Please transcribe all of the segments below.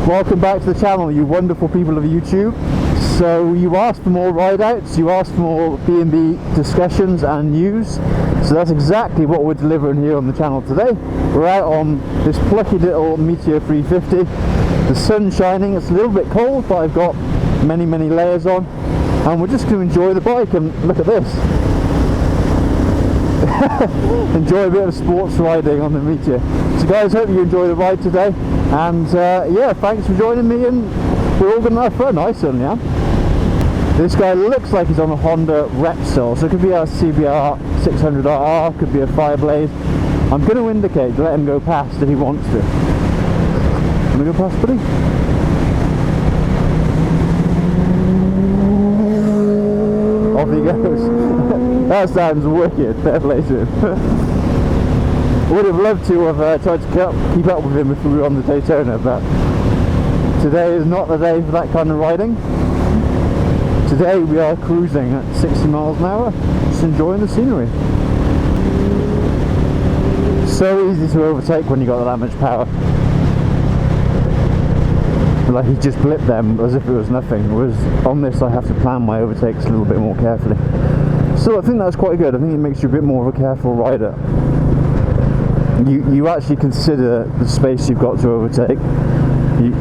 Welcome back to the channel, you wonderful people of YouTube. So you asked for more ride outs, you asked for more B&B discussions and news. So that's exactly what we're delivering here on the channel today. We're out on this plucky little Meteor 350. The sun's shining, it's a little bit cold, but I've got many layers on. And we're just going to enjoy the bike, and look at this. Enjoy a bit of sports riding on the Meteor. So guys, hope you enjoy the ride today. And yeah, thanks for joining me, and we're all going to have fun. I certainly am. This guy looks like he's on a Honda Repsol, so it could be a CBR 600RR, could be a Fireblade. I'm going to indicate to let him go past if he wants to. Want to go past, buddy? Off he goes. That sounds wicked. Fair play to him. Would have loved to have tried to keep up with him if we were on the Daytona, but today is not the day for that kind of riding. Today we are cruising at 60 miles an hour, just enjoying the scenery. So easy to overtake when you got that much power. Like he just blipped them as if it was nothing. Whereas on this I have to plan my overtakes a little bit more carefully. So I think that's quite good. I think it makes you a bit more of a careful rider. You actually consider the space you've got to overtake.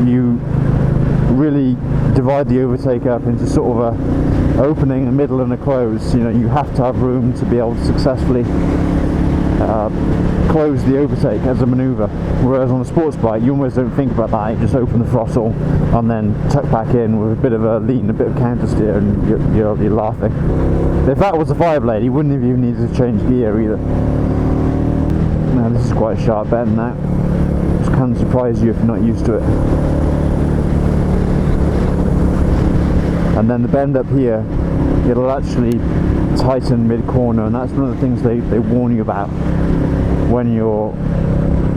You really divide the overtake up into sort of a opening, a middle and a close. You know, you have to have room to be able to successfully close the overtake as a manoeuvre. Whereas on a sports bike you almost don't think about that. You just open the throttle and then tuck back in with a bit of a lean, a bit of counter steer, and you're laughing. If that was a Fireblade, you wouldn't have even needed to change gear either. Now this is quite a sharp bend now. This can surprise you if you're not used to it. And then the bend up here, it'll actually tighten mid-corner, and that's one of the things they warn you about when you're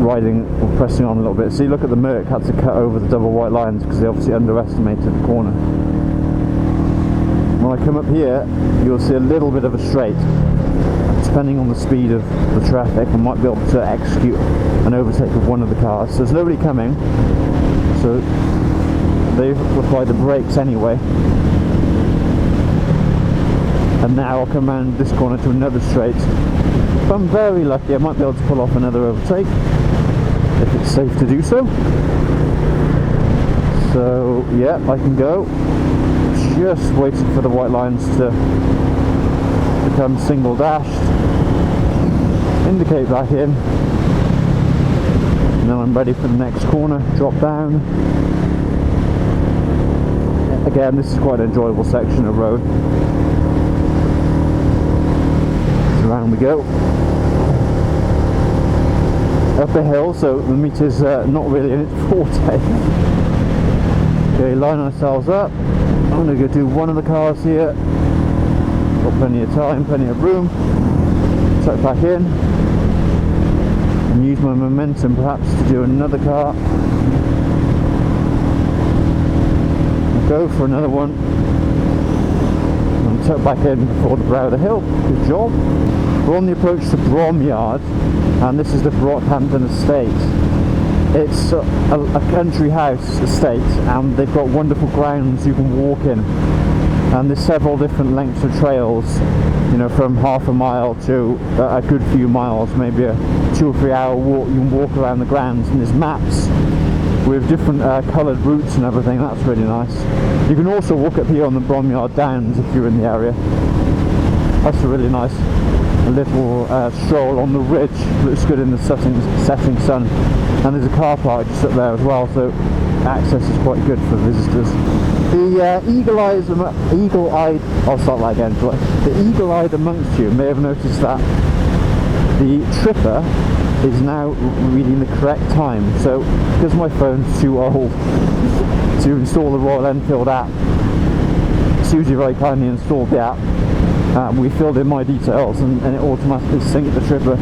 riding or pressing on a little bit. See, look at the Merc had to cut over the double white lines because they obviously underestimated the corner. When I come up here, you'll see a little bit of a straight. Depending on the speed of the traffic, I might be able to execute an overtake of one of the cars. So there's nobody coming, so they've applied the brakes anyway. And now I'll come around this corner to another straight. If I'm very lucky, I might be able to pull off another overtake if it's safe to do so. So yeah, I can go. Just waiting for the white lines to become single dashed. Indicate back in. And then I'm ready for the next corner. Drop down. Again, this is quite an enjoyable section of road. Around we go. Up a hill, so the Meteor's not really in its forte. Okay, line ourselves up. I'm going to go do one of the cars here. Got plenty of time, plenty of room. Tuck back in. And use my momentum perhaps to do another car. I'll go for another one. And tuck back in before the brow of the hill. Good job. We're on the approach to Bromyard, and this is the Brockhampton estate. It's a country house estate, and they've got wonderful grounds you can walk in. And there's several different lengths of trails, you know, from half a mile to a good few miles, maybe a 2 or 3 hour walk. You can walk around the grounds, and there's maps with different coloured routes and everything. That's really nice. You can also walk up here on the Bromyard Downs if you're in the area. That's a really nice little stroll on the ridge. Looks good in the setting sun. And there's a car park just up there as well, so access is quite good for visitors. The eagle-eyed, I'll start that again. The eagle-eyed amongst you may have noticed that the tripper is now reading the correct time. So because my phone's too old to install the Royal Enfield app, Susie very kindly installed the app. We filled in my details and it automatically synced the tripper.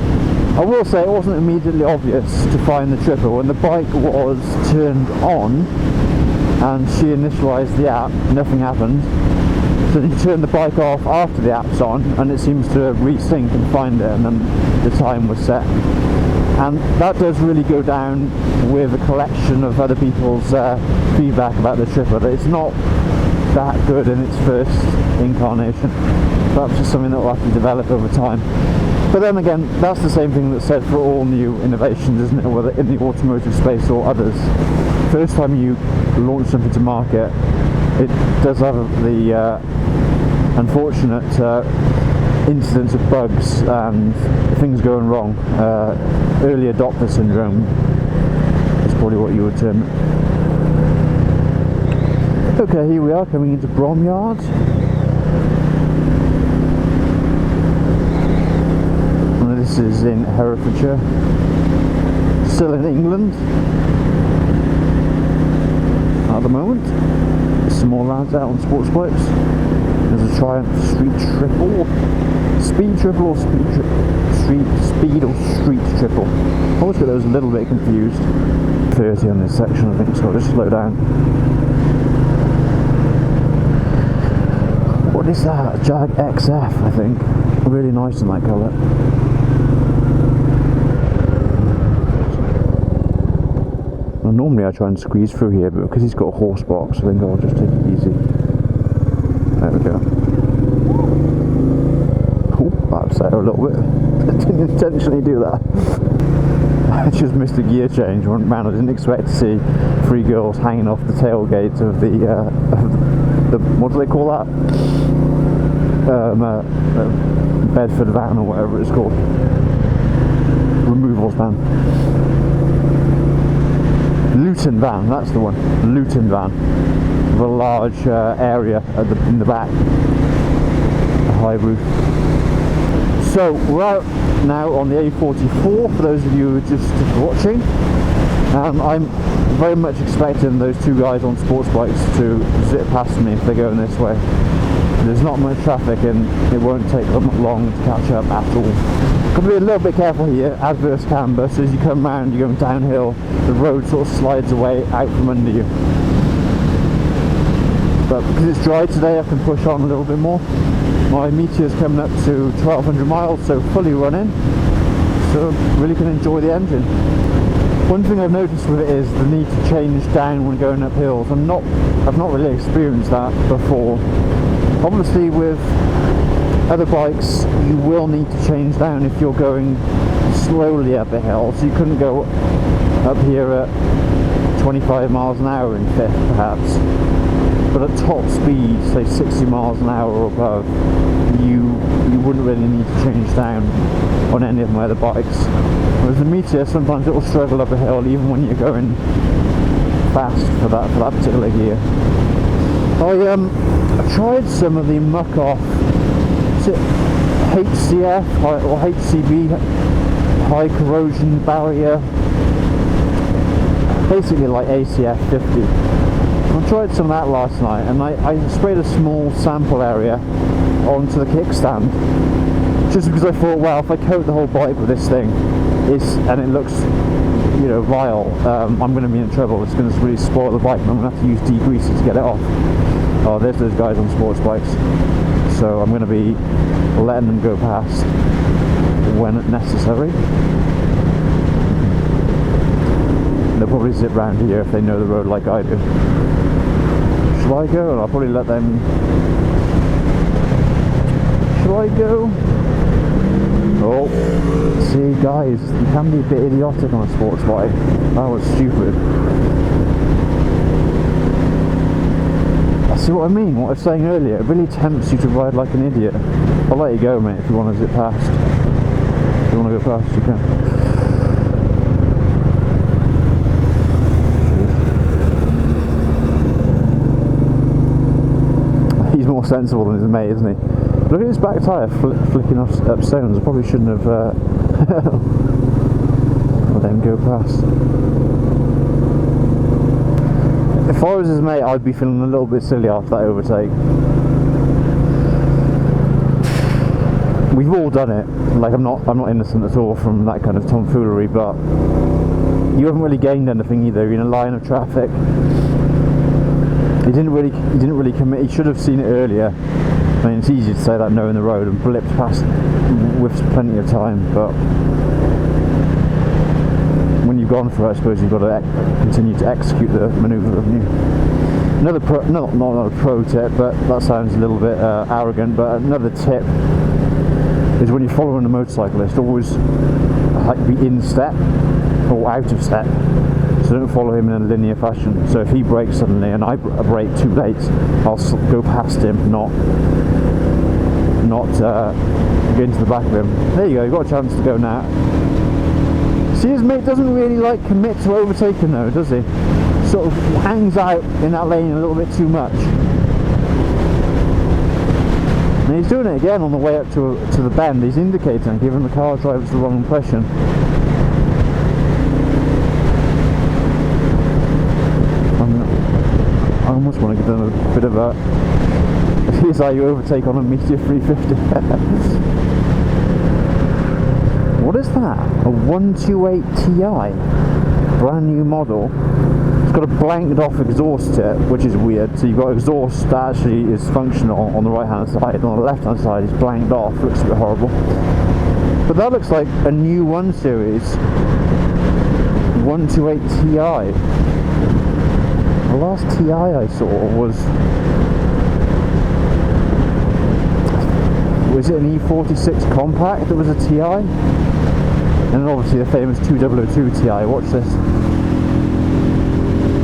I will say it wasn't immediately obvious to find the tripper when the bike was turned on and she initialized the app. Nothing happened. So you turn the bike off after the app's on and it seems to resync and find it, and then the time was set. and that does really go down with a collection of other people's feedback about the trip, but it's not that good in its first incarnation. That's just something that will have to develop over time. But then again, that's the same thing that's said for all new innovations, isn't it, whether in the automotive space or others. First time you launch something to market, it does have the unfortunate incidents of bugs and things going wrong. Early adopter syndrome is probably what you would term it. Okay, here we are coming into Bromyard. And this is in Herefordshire, still in England at the moment. There's some more lads out on sports bikes. There's a Triumph Street Triple, Speed Triple, or Speed or Street Triple. I always get those a little bit confused. 30 on this section, I think, so I'll just slow down. What is that? Jag XF, I think. Really nice in that colour. Well, normally I try and squeeze through here, but because he's got a horse box, I think I'll just take it easy. There we go. Oh, I upset her a little bit. I didn't intentionally do that. I just missed a gear change. Man, I didn't expect to see 3 girls hanging off the tailgate of the what do they call that? Bedford van or whatever it's called. Removals van. Luton van, that's the one. Luton van. With a large area in the back. A high roof. So we're out now on the A44 for those of you who are just watching. I'm very much expecting those 2 guys on sports bikes to zip past me if they're going this way. There's not much traffic and it won't take them long to catch up at all. Got to be a little bit careful here, adverse camber, so as you come round you're going downhill, the road sort of slides away out from under you. But because it's dry today I can push on a little bit more. My Meteor's coming up to 1200 miles, so fully running, so really can enjoy the engine. One thing I've noticed with it is the need to change down when going up hills. I've not really experienced that before. Obviously with other bikes you will need to change down if you're going slowly up a hill, so you couldn't go up here at 25 miles an hour in fifth perhaps. But at top speed, say 60 miles an hour or above, you wouldn't really need to change down on any of my other bikes. Whereas the Meteor, sometimes it will struggle up a hill even when you're going fast for that particular gear. I tried some of the muck off, is it HCF or HCB, high corrosion barrier, basically like ACF 50. I tried some of that last night and I sprayed a small sample area onto the kickstand just because I thought, well, if I coat the whole bike with this thing and it looks, you know, vile, I'm going to be in trouble. It's going to really spoil the bike and I'm going to have to use degreaser to get it off. Oh, there's those guys on sports bikes, so I'm going to be letting them go past when necessary. They'll probably zip round here if they know the road like I do. Shall I go? I'll probably let them. Shall I go? Oh, see guys, you can be a bit idiotic on a sports bike. That was stupid. See what I mean? What I was saying earlier, it really tempts you to ride like an idiot. I'll let you go, mate, if you want to zip past. If you want to go past, you can. He's more sensible than his mate, isn't he? Look at his back tyre flicking up stones. I probably shouldn't have let him go past. If I was his mate, I'd be feeling a little bit silly after that overtake. We've all done it. Like I'm not innocent at all from that kind of tomfoolery, but you haven't really gained anything either. You're in a line of traffic. He didn't really commit. He should have seen it earlier. I mean, it's easy to say that knowing the road and blipped past with plenty of time, but you've gone for it, I suppose you've got to continue to execute the manoeuvre, haven't you? Another not a pro tip, but that sounds a little bit arrogant, but another tip is when you're following a motorcyclist, always be in step or out of step, so don't follow him in a linear fashion. So if he brakes suddenly and I brake too late, I'll go past him, not get into the back of him. There you go, you've got a chance to go now. See, his mate doesn't really like commit to overtaking though, does he? Sort of hangs out in that lane a little bit too much. And he's doing it again on the way up to the bend. He's indicating, giving the car drivers the wrong impression. I almost want to give them a bit of a here's how you overtake on a Meteor 350. What is that? A 128 Ti? Brand new model. It's got a blanked off exhaust tip, which is weird. So you've got exhaust that actually is functional on the right hand side, and on the left hand side is blanked off. Looks a bit horrible. But that looks like a new 1 Series 128 Ti. The last Ti I saw was it an E46 compact that was a Ti? And then obviously the famous 2002 Ti. Watch this.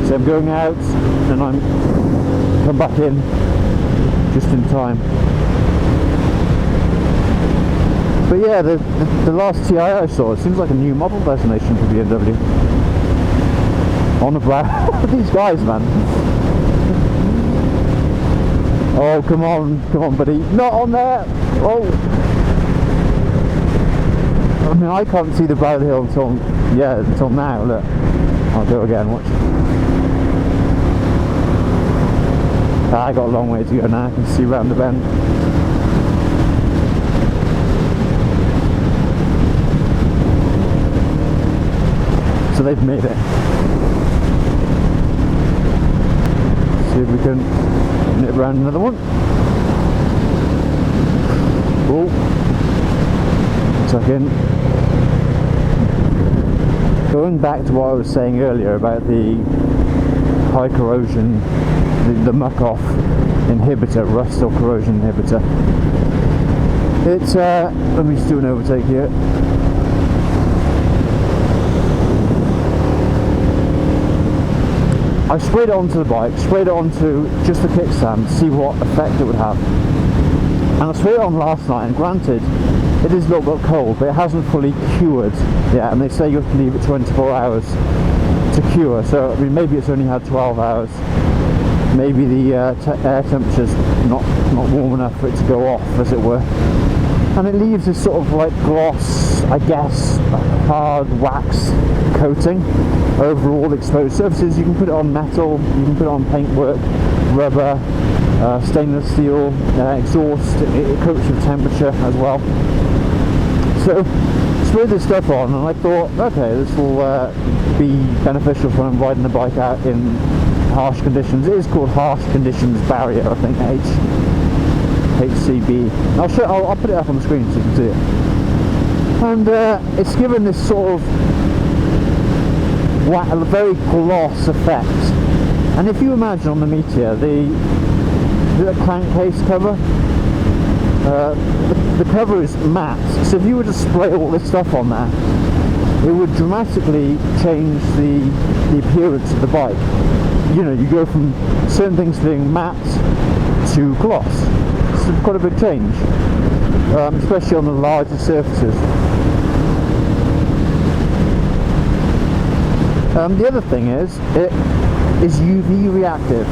So I'm going out and I'm come back in just in time. But yeah, the last Ti I saw, it seems like a new model destination for BMW. On the brow. These guys, man. Oh, come on, buddy. Not on there. Oh. I mean, I can't see the brow of the hill until now. Look. I'll go again, watch. I got a long way to go now. I can see round the bend. So they've made it. See if we can nip around another one. Oh, tuck in. Going back to what I was saying earlier about the high corrosion, the muck off inhibitor, rust or corrosion inhibitor. It's let me just do an overtake here. I sprayed it onto the bike, sprayed it onto just the kickstand to see what effect it would have. And I sprayed it on last night, and granted, it is a little bit cold, but it hasn't fully cured yet, and they say you have to leave it 24 hours to cure. So I mean, maybe it's only had 12 hours. Maybe the air temperature's not warm enough for it to go off, as it were. And it leaves this sort of like gloss, I guess, hard wax coating over all the exposed surfaces. You can put it on metal, you can put it on paintwork, rubber, stainless steel, exhaust. It coats with temperature as well. So sprayed this stuff on, and I thought, okay, this will be beneficial when I'm riding the bike out in harsh conditions. It is called harsh conditions barrier, I think, HCB. I'll put it up on the screen so you can see it. And it's given this sort of a very gloss effect. And if you imagine on the Meteor, the crankcase cover, the cover is matte, so if you were to spray all this stuff on there, it would dramatically change the appearance of the bike. You know, you go from certain things being matte to gloss. It's quite a big change, especially on the larger surfaces. The other thing is, it is UV reactive.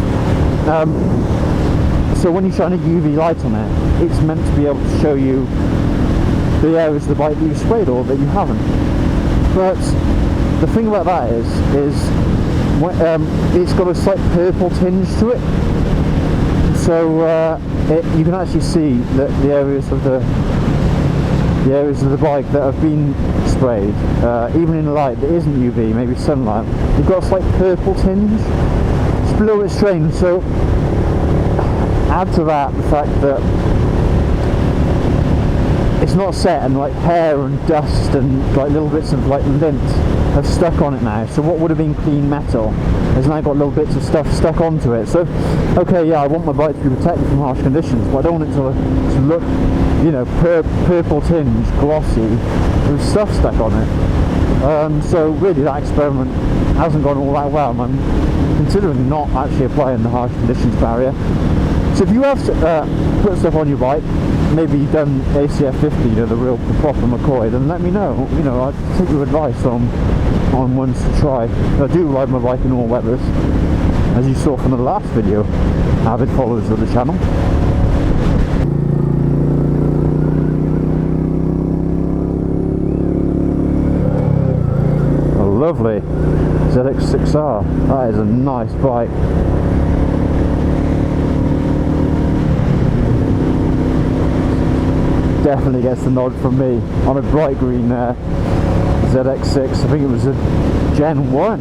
So when you shine a UV light on it, it's meant to be able to show you the areas of the bike that you've sprayed or that you haven't. But the thing about that is it's got a slight purple tinge to it. So you can actually see that the areas of the bike that have been sprayed, even in light that isn't UV, maybe sunlight, you've got a slight purple tinge. It's a little bit strange. So add to that the fact that it's not set, and like hair and dust and like little bits of like lint have stuck on it now. So what would have been clean metal has now got little bits of stuff stuck onto it. So, okay, yeah, I want my bike to be protected from harsh conditions, but I don't want it to look, you know, purple tinge, glossy, with stuff stuck on it. So really that experiment hasn't gone all that well, and I'm considering not actually applying the harsh conditions barrier. So if you have put stuff on your bike, maybe you've done ACF 50, you know, the proper McCoy, then let me know. You know, I'd take your advice on ones to try. I do ride my bike in all weathers, as you saw from the last video, avid followers of the channel. A lovely ZX6R, that is a nice bike. Definitely gets the nod from me on a bright green ZX6. I think it was a Gen 1.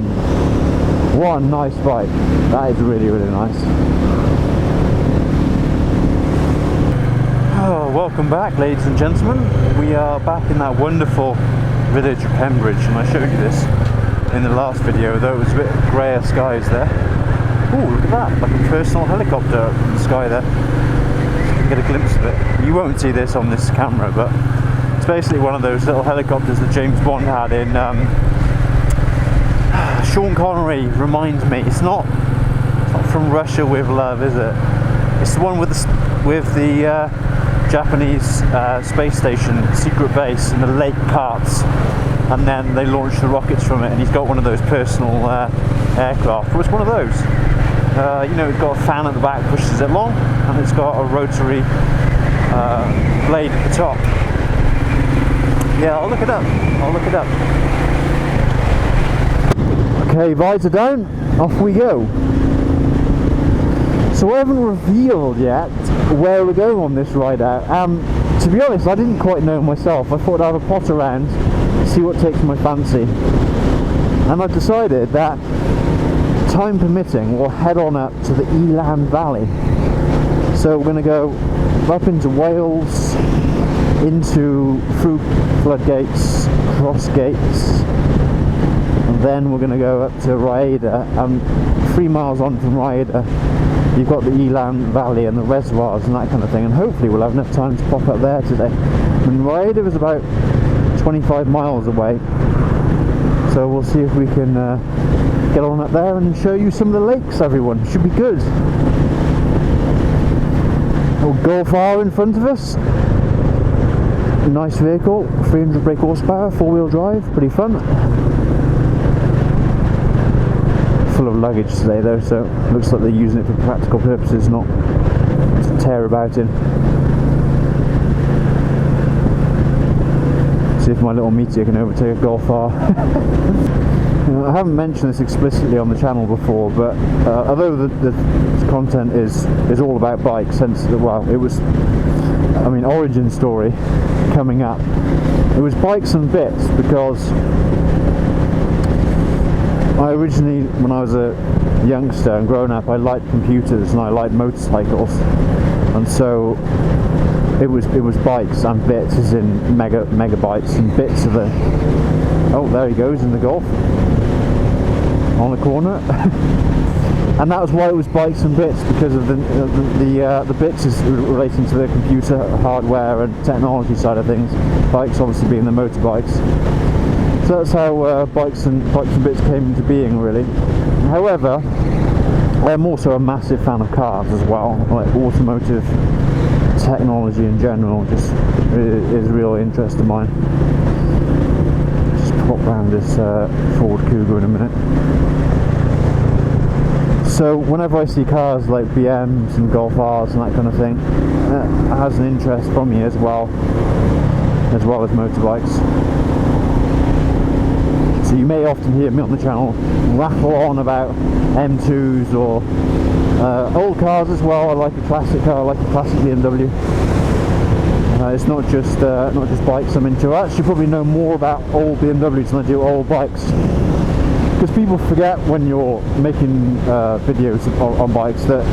What a nice bike. That is really, really nice. Oh, welcome back, ladies and gentlemen. We are back in that wonderful village of Pembridge, and I showed you this in the last video, though it was a bit grayer skies there. Oh, look at that, like a personal helicopter in the sky there. Get a glimpse of it. You won't see this on this camera, but it's basically one of those little helicopters that James Bond had in Sean Connery reminds me. It's not From Russia with Love, is it? It's the one with the Japanese space station secret base and the lake carts, and then they launch the rockets from it, and he's got one of those personal aircraft. Well, it's one of those. You know, it's got a fan at the back, pushes it along, and it's got a rotary blade at the top. Yeah, I'll look it up. Okay, visor down, off we go. So I haven't revealed yet where we're going on this ride out. To be honest, I didn't quite know myself. I thought I'd have a pot around, see what takes my fancy. And I've decided that, time permitting, we'll head on up to the Elan Valley. So we're going to go up into Wales, through floodgates, cross gates, and then we're going to go up to Raida. 3 miles on from Raida, you've got the Elan Valley and the reservoirs and that kind of thing, and hopefully we'll have enough time to pop up there today. I mean, Raida is about 25 miles away, so we'll see if we can get on up there and show you some of the lakes, everyone. Should be good. Little Golf R in front of us. Nice vehicle, 300 brake horsepower, 4-wheel drive, pretty fun. Full of luggage today though, so looks like they're using it for practical purposes, not to tear about in. See if my little Meteor can overtake a Golf R. You know, I haven't mentioned this explicitly on the channel before, but although the content is all about bikes, hence it was, I mean, origin story coming up. It was bikes and bits because I originally, when I was a youngster and growing up, I liked computers and I liked motorcycles, and so it was bikes and bits, as in megabytes and bits of the. Oh, there he goes in the Golf on the corner. And that was why it was bikes and bits, because of the bits is relating to the computer hardware and technology side of things. Bikes obviously being the motorbikes. So that's how bikes and bits came into being, really. However, I'm also a massive fan of cars as well, like automotive technology in general. Just is a real interest of mine. Just pop round this Ford Cougar in a minute. So whenever I see cars like BMs and Golf Rs and that kind of thing, it has an interest from me as well as motorbikes. So you may often hear me on the channel rattle on about M2s or old cars as well. I like a classic car, I like a classic BMW. It's not just bikes I'm into. I actually probably know more about old BMWs than I do old bikes. Because people forget when you're making videos on bikes that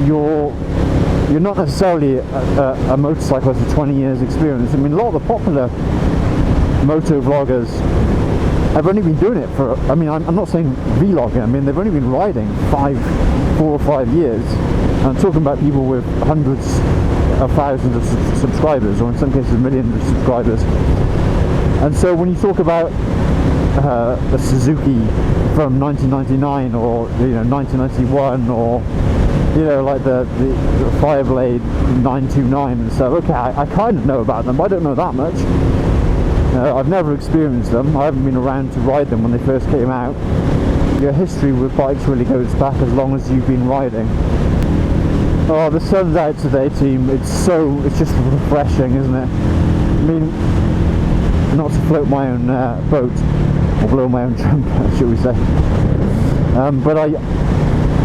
you're not necessarily a motorcyclist with 20 years experience. I mean, a lot of the popular moto vloggers I've only been doing it for, I mean, I'm not saying vlogging, I mean, they've only been riding 4 or 5 years. And I'm talking about people with hundreds of thousands of subscribers, or in some cases millions of subscribers. And so when you talk about a Suzuki from 1999, or 1991, or like the Fireblade 929 and stuff, okay, I kind of know about them, but I don't know that much. I've never experienced them. I haven't been around to ride them when they first came out. Your history with bikes really goes back as long as you've been riding. Oh, the sun's out today, team. It's just refreshing, isn't it? I mean, not to float my own boat, or blow my own trumpet, should we say. But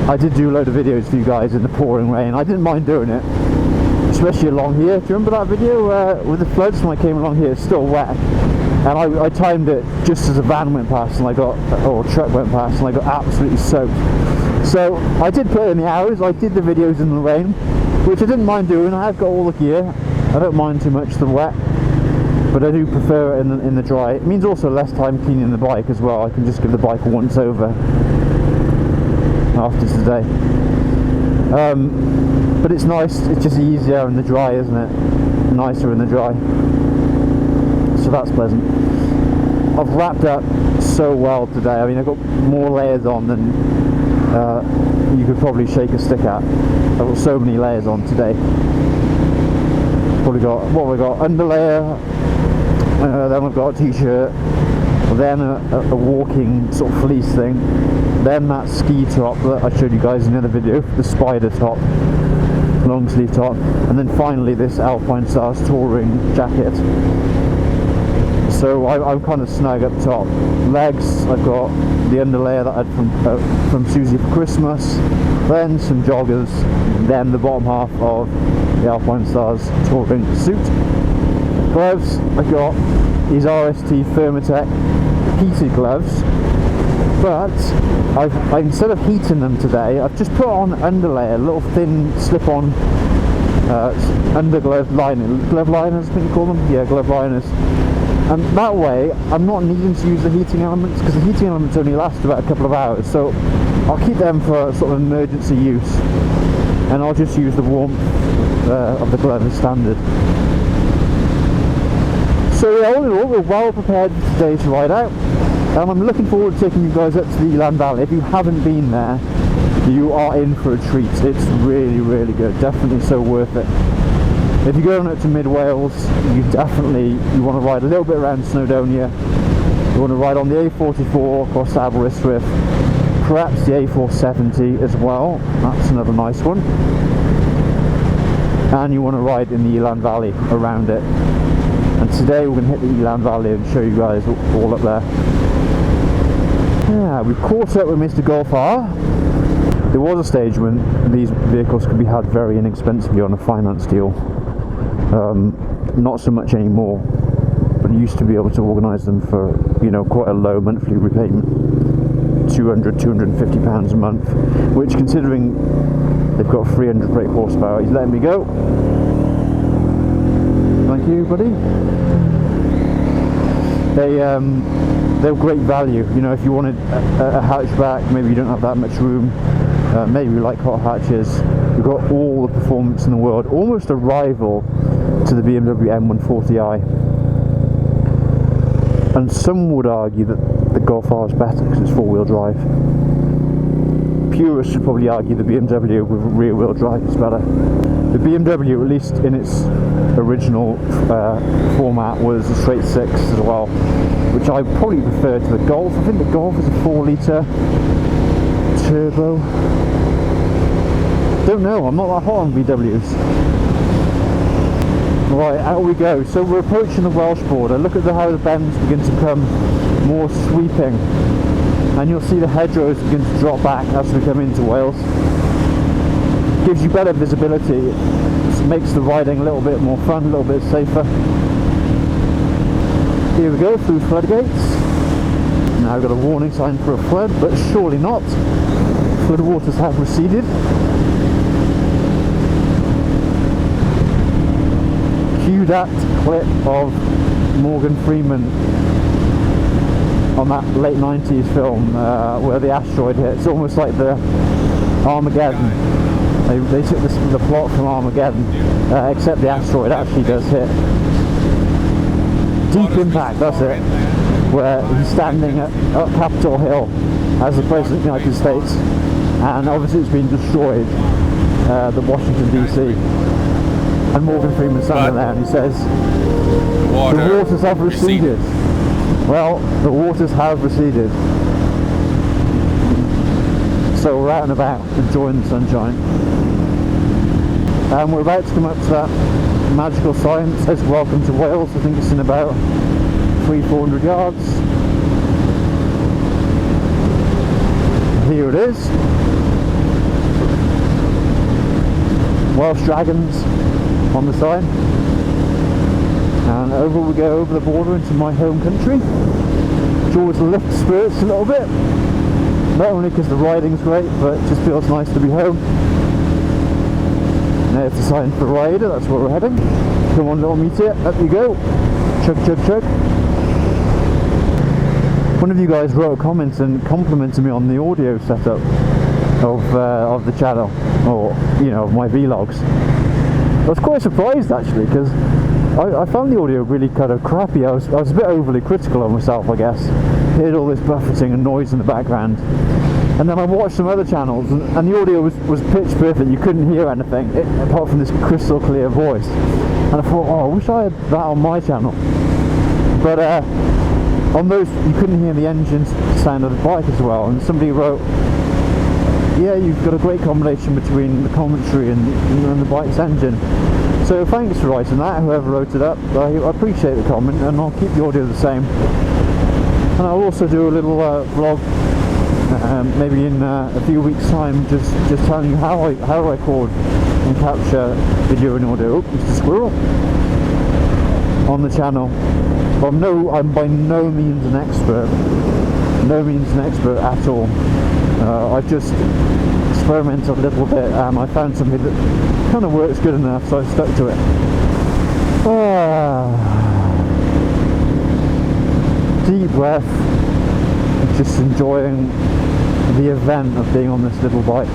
I did do a load of videos for you guys in the pouring rain. I didn't mind doing it, especially along here. Do you remember that video with the floods when I came along here? It's still wet, and I timed it just as a van went past, and or a truck went past, and I got absolutely soaked. So I did put in the hours. I did the videos in the rain, which I didn't mind doing. I have got all the gear. I don't mind too much the wet, but I do prefer it in the dry. It means also less time cleaning the bike as well. I can just give the bike a once over after today. But it's nice, it's just easier in the dry, isn't it? Nicer in the dry. So that's pleasant. I've wrapped up so well today. I mean, I've got more layers on than you could probably shake a stick at. I've got so many layers on today. Probably got, what have we got? Underlayer, then we've got a t-shirt, then a walking sort of fleece thing, then that ski top that I showed you guys in the other video, the spider top, long sleeve top, and then finally this Alpine Stars touring jacket. So I'm kind of snug up top. Legs, I've got the underlayer that I had from Susie for Christmas, then some joggers, then the bottom half of the Alpine Stars touring suit. Gloves, I've got these RST Thermatec heated gloves, but I've instead of heating them today, I've just put on underlayer, a little thin slip-on underglove lining, glove liners I think you call them, yeah, glove liners. And that way I'm not needing to use the heating elements, because the heating elements only last about a couple of hours, so I'll keep them for sort of emergency use, and I'll just use the warmth of the glove as standard. So yeah, all in all, we're well prepared today to ride out, and I'm looking forward to taking you guys up to the Elan Valley. If you haven't been there, you are in for a treat. It's really, really good, definitely so worth it. If you're going up to mid Wales, you want to ride a little bit around Snowdonia, you want to ride on the A44 across Aberystwyth, perhaps the A470 as well, that's another nice one, and you want to ride in the Elan Valley around it. And today we're going to hit the Elan Valley and show you guys all up there. Yeah, we've caught up with Mr. Golf R. There was a stage when these vehicles could be had very inexpensively on a finance deal. Not so much anymore, but you used to be able to organise them for, quite a low monthly repayment, £250 a month, which, considering they've got 300 brake horsepower, he's letting me go. Thank you, buddy. They're great value. If you wanted a hatchback, maybe you don't have that much room, maybe you like hot hatches, you've got all the performance in the world, almost a rival to the BMW M140i. And some would argue that the Golf R is better because it's four-wheel drive. Purists should probably argue the BMW with rear-wheel drive is better. The BMW, at least in its original format, was a straight six as well, which I probably prefer to the Golf. I think the Golf is a 4-litre turbo. Don't know, I'm not that hot on VWs. Right, out we go. So we're approaching the Welsh border. Look at how the bends begin to become more sweeping, and you'll see the hedgerows begin to drop back as we come into Wales. Gives you better visibility, it makes the riding a little bit more fun, a little bit safer. Here we go, through floodgates. Now I've got a warning sign for a flood, but surely not. Flood waters have receded. Cue that clip of Morgan Freeman on that late 90s film where the asteroid hit. It's almost like the Armageddon. They took the plot from Armageddon, except the asteroid actually does hit. Deep Impact, that's it, where he's standing at Capitol Hill as the President of the United States, and obviously it's been destroyed, the Washington DC, and Morgan Freeman's standing there and he says, the waters have receded. Well, the waters have receded. So we're out and about, enjoying the sunshine. And we're about to come up to that magical sign that says welcome to Wales. I think it's in about 300-400 yards. Here it is. Welsh dragons on the sign. And over we go, over the border into my home country, which always lifts spirits a little bit. Not only because the riding's great, but it just feels nice to be home. And there's the sign for Rider, that's where we're heading. Come on, little Meteor, up you go. Chug, chug, chug. One of you guys wrote a comment and complimented me on the audio setup of the channel, or, you know, of my vlogs. I was quite surprised actually, because I found the audio really kind of crappy. I was a bit overly critical of myself, I guess. Heard all this buffeting and noise in the background. And then I watched some other channels and the audio was pitch perfect. You couldn't hear anything apart from this crystal clear voice. And I thought, oh, I wish I had that on my channel. But on those, you couldn't hear the engine sound of the bike as well. And somebody wrote, yeah, you've got a great combination between the commentary and the bike's engine. So thanks for writing that, whoever wrote it up. I appreciate the comment, and I'll keep the audio the same. And I'll also do a little vlog, maybe in a few weeks' time, just telling you how I record and capture video and audio. Oh, Mr. Squirrel on the channel. But I'm by no means an expert. No means an expert at all. I've just experimented a little bit and I found something that kind of works good enough, so I stuck to it. Deep breath, just enjoying the event of being on this little bike.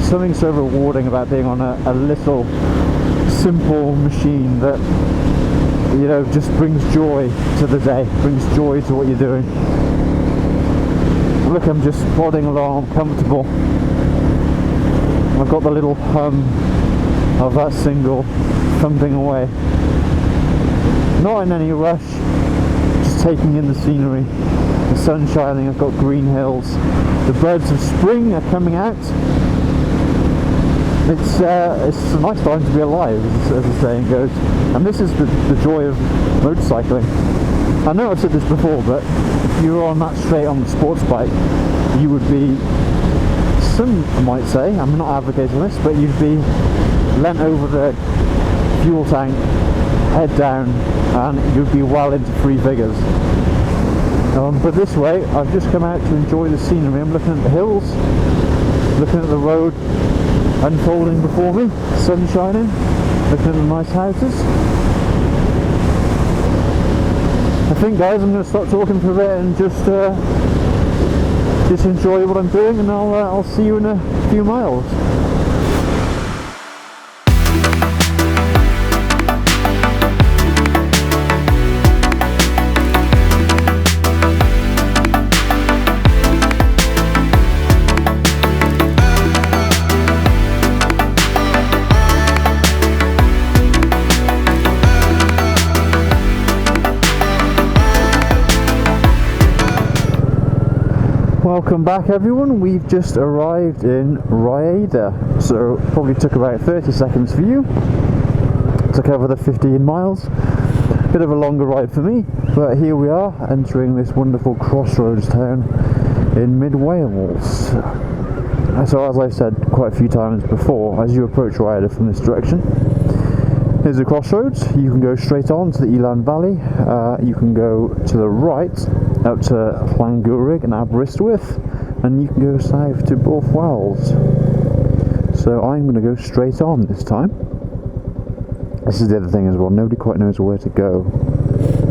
Something so rewarding about being on a little simple machine that, you know, just brings joy to the day, brings joy to what you're doing. Look, I'm just plodding along, comfortable. I've got the little hum of that single thumping away. Not in any rush, just taking in the scenery. The sun shining, I've got green hills. The birds of spring are coming out. It's a nice time to be alive, as the saying goes. And this is the joy of motorcycling. I know I've said this before, but if you were on that straight on the sports bike, you would be, some might say, I'm not advocating this, but you'd be leant over the fuel tank, head down, and you'd be well into three figures. But this way, I've just come out to enjoy the scenery. I'm looking at the hills, looking at the road unfolding before me, sun shining, looking at the nice houses. I think, guys, I'm going to stop talking for a bit and just enjoy what I'm doing, and I'll see you in a few miles. Welcome back, everyone. We've just arrived in Rider, so probably took about 30 seconds for you to cover the 15 miles. Bit of a longer ride for me, but here we are entering this wonderful crossroads town in mid-Wales. So as I've said quite a few times before, as you approach Rider from this direction, here's the crossroads. You can go straight on to the Elan Valley, you can go to the right up to Llangwrig and Aberystwyth, and you can go south to Bull Wells. So I'm going to go straight on this time. This is the other thing as well, nobody quite knows where to go.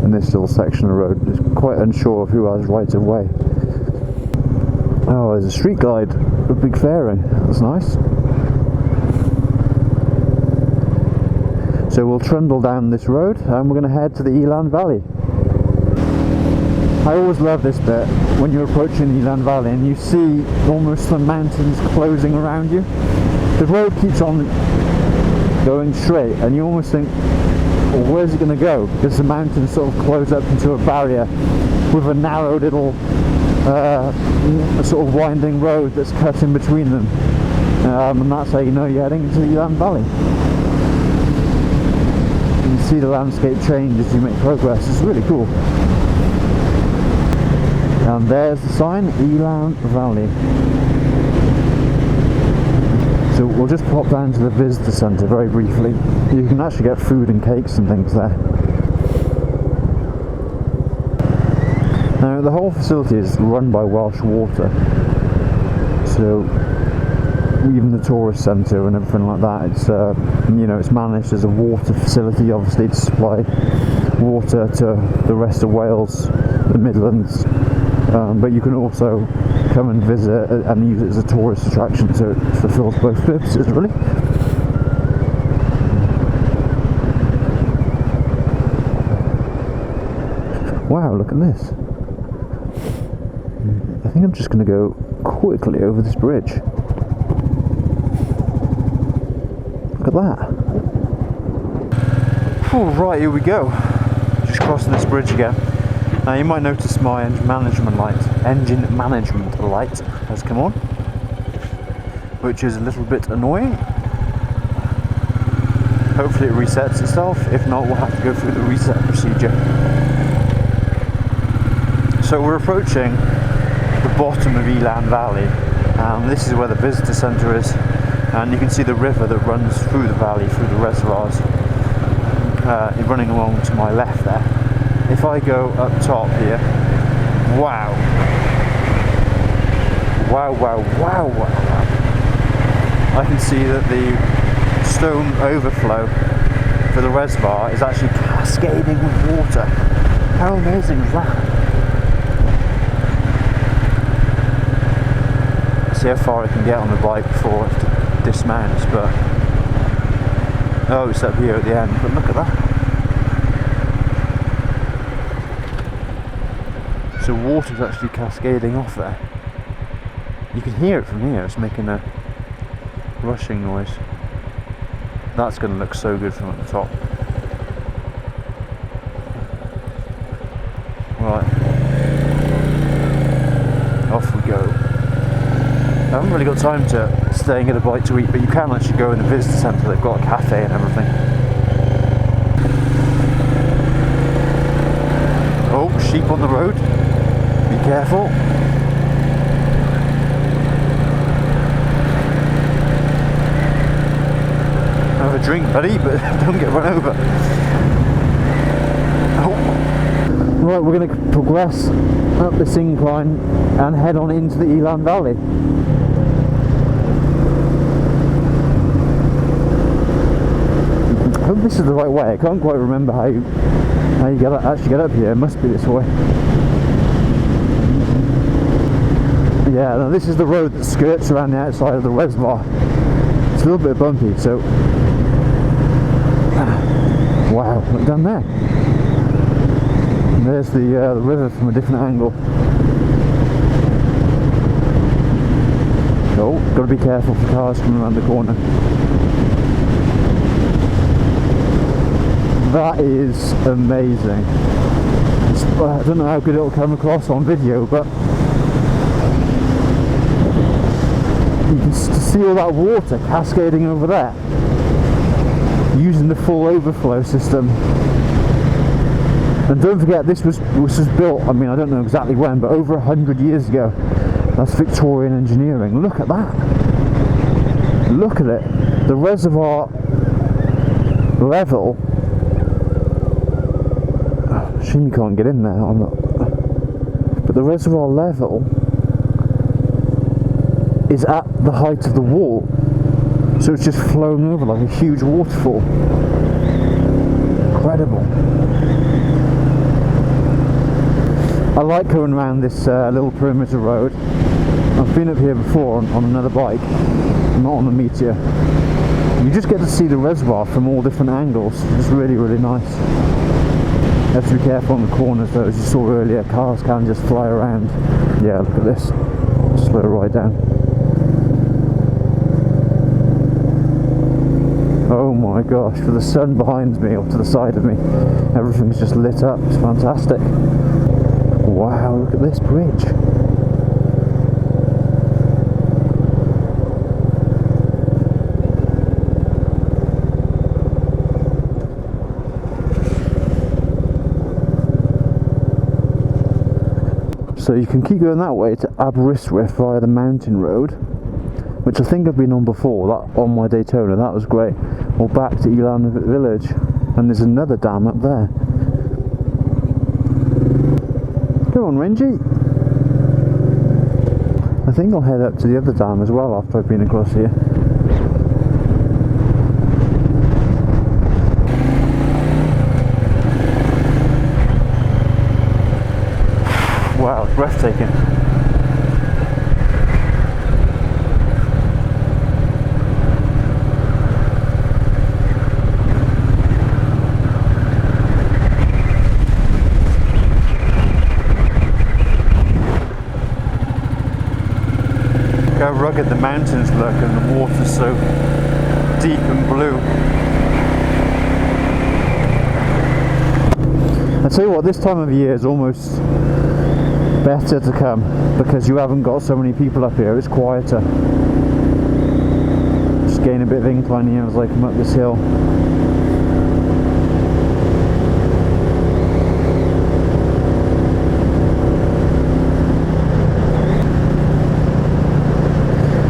in this little section of road. Just quite unsure of who has right of way. Oh, there's a street glide, a big fairing. That's nice. So we'll trundle down this road and we're going to head to the Elan Valley. I always love this bit when you're approaching the Elan Valley and you see almost the mountains closing around you. The road keeps on going straight and you almost think, well, where's it going to go? Because the mountains sort of close up into a barrier with a narrow little sort of winding road that's cut in between them. And that's how you know you're heading into the Elan Valley. You can see the landscape change as you make progress. It's really cool. And there's the sign, Elan Valley. So we'll just pop down to the visitor centre very briefly. You can actually get food and cakes and things there. Now the whole facility is run by Welsh Water. So even the tourist centre and everything like that, it's you know, it's managed as a water facility, obviously, to supply water to the rest of Wales, the Midlands. But you can also come and visit and use it as a tourist attraction, so it fulfills both purposes, really. Wow, look at this. I think I'm just going to go quickly over this bridge. Look at that. Oh, right, here we go. Just crossing this bridge again. Now you might notice my engine management light has come on, which is a little bit annoying. Hopefully it resets itself. If not, we'll have to go through the reset procedure. So we're approaching the bottom of Elan Valley, and this is where the visitor centre is, and you can see the river that runs through the valley, through the reservoirs, running along to my left there. If I go up top here, wow. Wow, wow, wow, wow, wow. I can see that the stone overflow for the reservoir is actually cascading with water. How amazing is that? See how far I can get on the bike before it dismounts, but oh, it's up here at the end, but look at that. So water's actually cascading off there. You can hear it from here, it's making a rushing noise. That's going to look so good from at the top. Right, off we go. I haven't really got time to stay and get a bite to eat, but you can actually go in the visitor centre. They've got a cafe and everything. Oh, sheep on the road. Be careful. Have a drink, buddy, but don't get run over. Oh. Right, we're going to progress up this incline and head on into the Elan Valley. I hope this is the right way. I can't quite remember how you actually get up here. It must be this way. Yeah, now this is the road that skirts around the outside of the reservoir. It's a little bit bumpy, so wow, look down there. And there's the river from a different angle. Oh, got to be careful for cars coming around the corner. That is amazing. I don't know how good it'll come across on video, but you can see all that water cascading over there using the full overflow system. And don't forget, this was built, I mean, I don't know exactly when, but over 100 years ago. That's Victorian engineering. Look at that. Look at it. The reservoir level. Shame you can't get in there. But the reservoir level is at the height of the wall, so it's just flowing over like a huge waterfall. Incredible. I like going around this little perimeter road. I've been up here before on another bike, not on the Meteor. You just get to see the reservoir from all different angles. It's really, really nice. You have to be careful on the corners though, as you saw earlier, cars can just fly around. Yeah, look at this. Slow right down. Oh my gosh, with the sun behind me or to the side of me, everything's just lit up. It's fantastic. Wow, look at this bridge. So you can keep going that way to Aberystwyth via the mountain road, which I think I've been on before, that on my Daytona, that was great. Or back to Elan village, and there's another dam up there. Come on, Renji. I think I'll head up to the other dam as well after I've been across here. Wow, it's breathtaking. Look how rugged the mountains look and the water's so deep and blue. I tell you what, this time of year is almost better to come because you haven't got so many people up here. It's quieter. Just gain a bit of incline here as I come up this hill.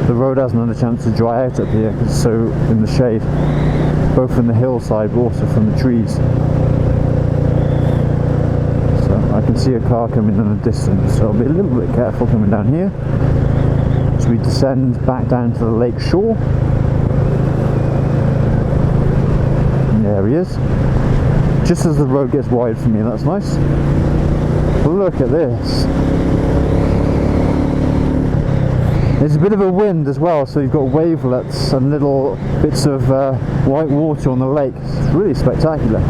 The road hasn't had a chance to dry out up here because it's so in the shade, both from the hillside but also from the trees. I can see a car coming in the distance, so I'll be a little bit careful coming down here. So we descend back down to the lake shore. And there he is. Just as the road gets wide for me, that's nice. Look at this. There's a bit of a wind as well, so you've got wavelets and little bits of white water on the lake. It's really spectacular.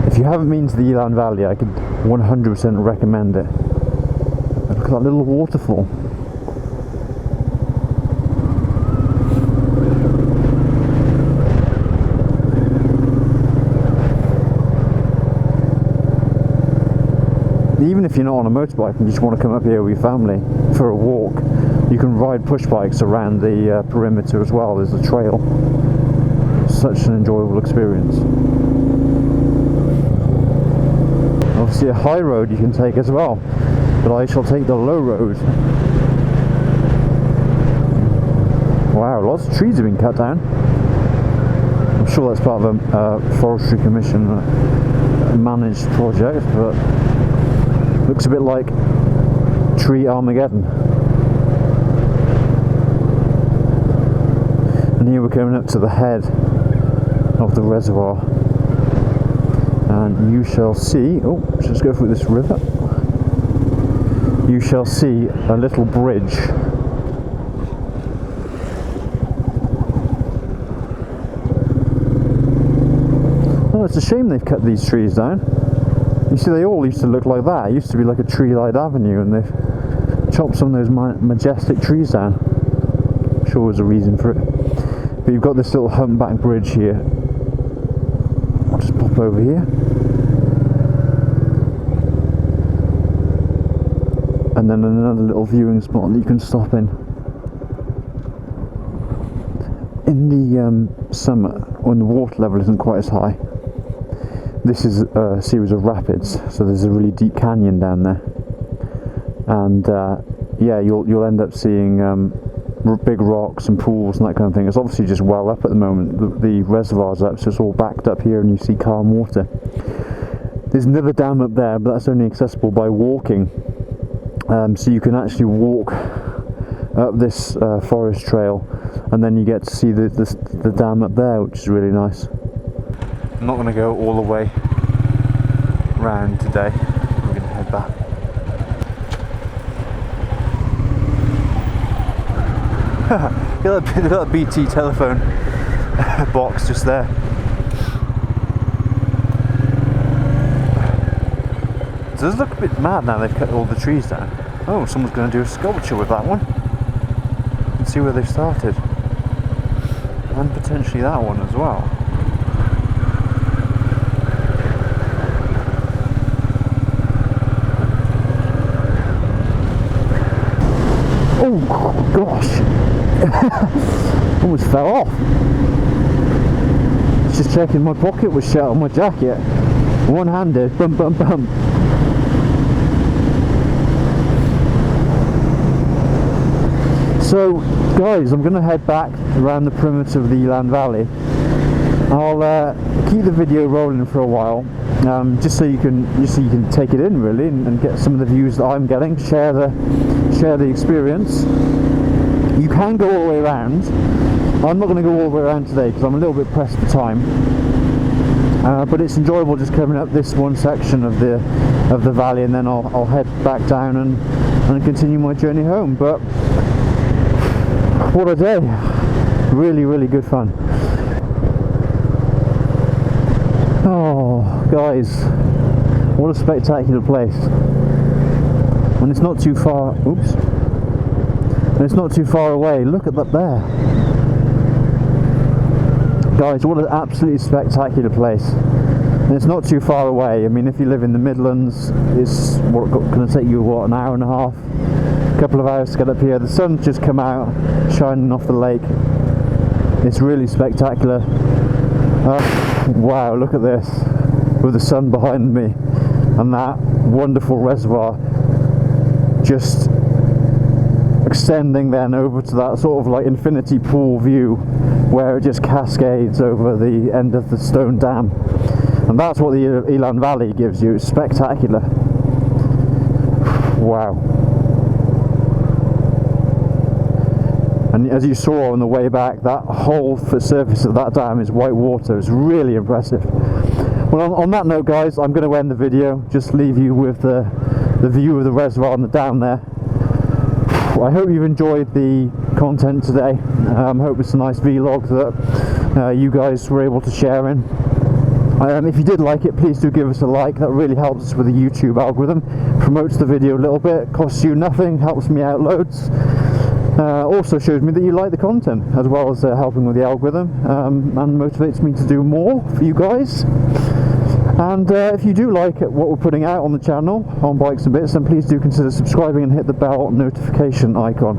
If you haven't been to the Elan Valley, I could 100% recommend it. Look at that little waterfall. Even if you're not on a motorbike and you just want to come up here with your family for a walk, you can ride push bikes around the perimeter as well. There's a trail. Such an enjoyable experience. Obviously a high road you can take as well, but I shall take the low road. Wow, lots of trees have been cut down. I'm sure that's part of a Forestry Commission managed project, but looks a bit like Tree Armageddon. And here we're coming up to the head of the reservoir. And you shall see, oh, let's go through this river. You shall see a little bridge. Oh, it's a shame they've cut these trees down. You see, they all used to look like that. It used to be like a tree-lined avenue, and they've chopped some of those majestic trees down. I'm sure there's a reason for it. But you've got this little humpback bridge here. I'll just pop over here. And then another little viewing spot that you can stop in. In the summer, when the water level isn't quite as high, this is a series of rapids, so there's a really deep canyon down there. And yeah, you'll end up seeing big rocks and pools and that kind of thing. It's obviously just well up at the moment. The reservoir's up, so it's all backed up here and you see calm water. There's another dam up there, but that's only accessible by walking. So you can actually walk up this forest trail, and then you get to see the dam up there, which is really nice. I'm not going to go all the way round today. We're going to head back. Look at that BT telephone box just there. It does look a bit mad now they've cut all the trees down. Oh, someone's going to do a sculpture with that one. Let's see where they've started. And potentially that one as well. Oh gosh! Almost fell off. Just checking my pocket was shut on my jacket. One-handed, bum bum bum. So, guys, I'm going to head back around the perimeter of the Elan Valley. I'll keep the video rolling for a while, just so you can take it in really and get some of the views that I'm getting. Share the experience. You can go all the way around. I'm not going to go all the way around today because I'm a little bit pressed for time. But it's enjoyable just coming up this one section of the valley, and then I'll head back down and continue my journey home. But what a day! Really, really good fun. Oh, guys, what a spectacular place. And it's not too far. Oops. And it's not too far away. Look at that there. Guys, what an absolutely spectacular place. And it's not too far away. I mean, if you live in the Midlands, it's going to take you, what, an hour and a half? A couple of hours to get up here. The sun's just come out, shining off the lake. It's really spectacular. Wow, look at this. With the sun behind me. And that wonderful reservoir just extending then over to that sort of like infinity pool view where it just cascades over the end of the stone dam. And that's what the Elan Valley gives you. It's spectacular. Wow. And as you saw on the way back, that whole surface of that dam is white water. It's really impressive. Well, on that note, guys, I'm going to end the video. Just leave you with the view of the reservoir and the dam there. I hope you've enjoyed the content today. I hope it's a nice vlog that you guys were able to share in. If you did like it, please do give us a like. That really helps us with the YouTube algorithm. Promotes the video a little bit, costs you nothing, helps me out loads. Also shows me that you like the content, as well as helping with the algorithm, and motivates me to do more for you guys. And if you do like what we're putting out on the channel, on Bikes and Bits, then please do consider subscribing and hit the bell notification icon.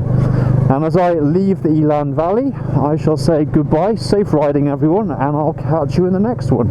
And as I leave the Elan Valley, I shall say goodbye, safe riding everyone, and I'll catch you in the next one.